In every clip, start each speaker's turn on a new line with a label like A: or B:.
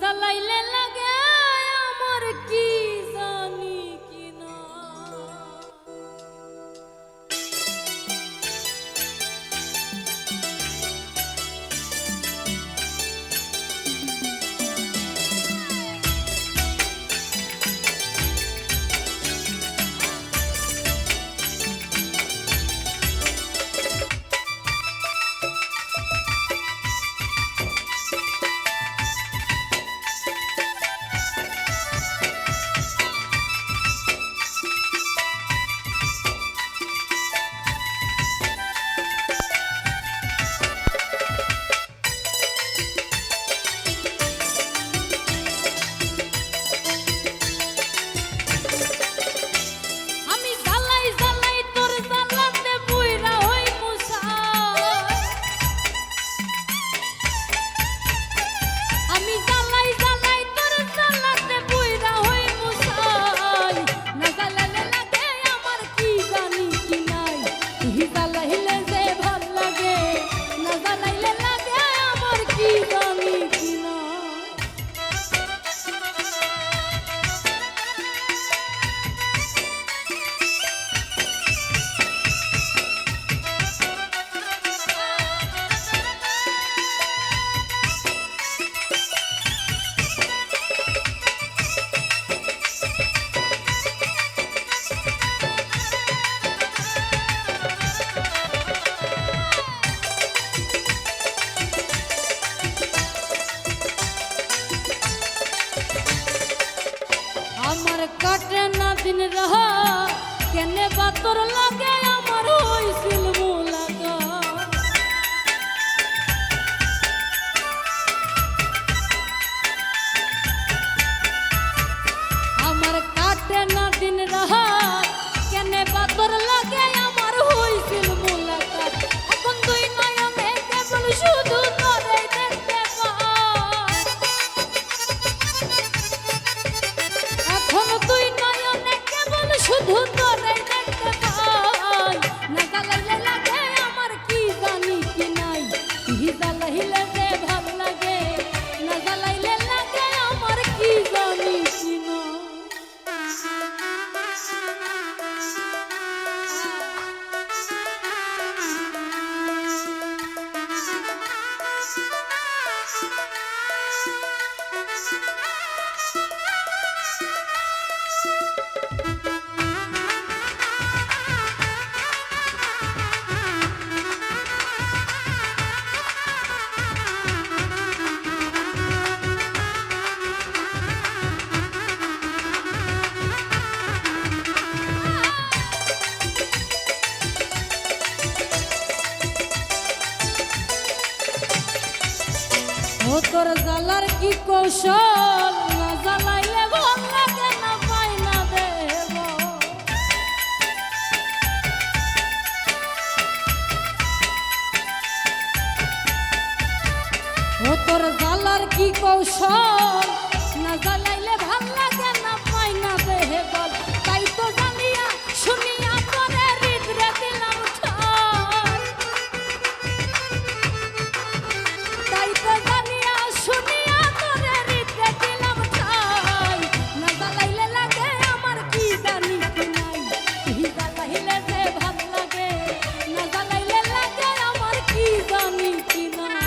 A: জ্বালাইলে লাগে আমার কি জানি কিনা। কাটে না দিন রহা কেনে বাতর লাগে আমার হইছিল মুলাকা। আমার কাটে না দিন রহা কেনে বাতর লাগে আমার হইছিল মুলাকা। এখন দুই নয়নে কেবল শুধু তোরে দেখতে পাই, এখন তুই নয়নে কেবল শুধু তোরে দেখতে পাই। না জ্বালাইলে লাগে আমার কি জানি কি নাই, জ্বালাইলে যে ভাল লাগে। না জ্বালাইলে লাগে আমার কি জানি কি নাই। ও তোর জ্বালার কি কৌশল, না জ্বালাইলে ভাল লাগে না পাই না দেব। ও তোর জ্বালার কি কৌশল, না জ্বালাইলে ভাল লাগে না পাই না দেব। তাই তো জানিয়া শুনিয়া তোরে হৃদয়ে দিলাম ঠাই, তাই তো জানিয়া শুনিয়া তোরে হৃদয়ে দিলাম ঠাই। না জ্বালাইলে লাগে আমার কি জানি কি নাই, জ্বালাইলে যে ভাল লাগে। না জ্বালাইলে লাগে আমার কি জানি কি নাই।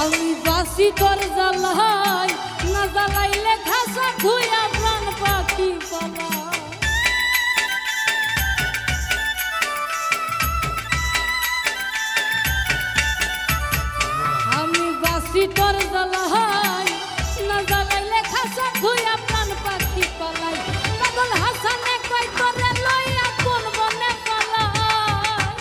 A: আমি বাসি তোর জ্বালাই, না জ্বালাইলে ঘাসা ধুইয়া প্রাণ পাখি পালা। আমি বাসি তোর জ্বালাই, না জ্বালাইলে ঘাসা ধুইয়া প্রাণ পাখি পালাই। পাগল হাসানে কই তোরে লইয়া কোন বনে পালাই।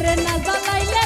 A: ওরে না জ্বালাইলে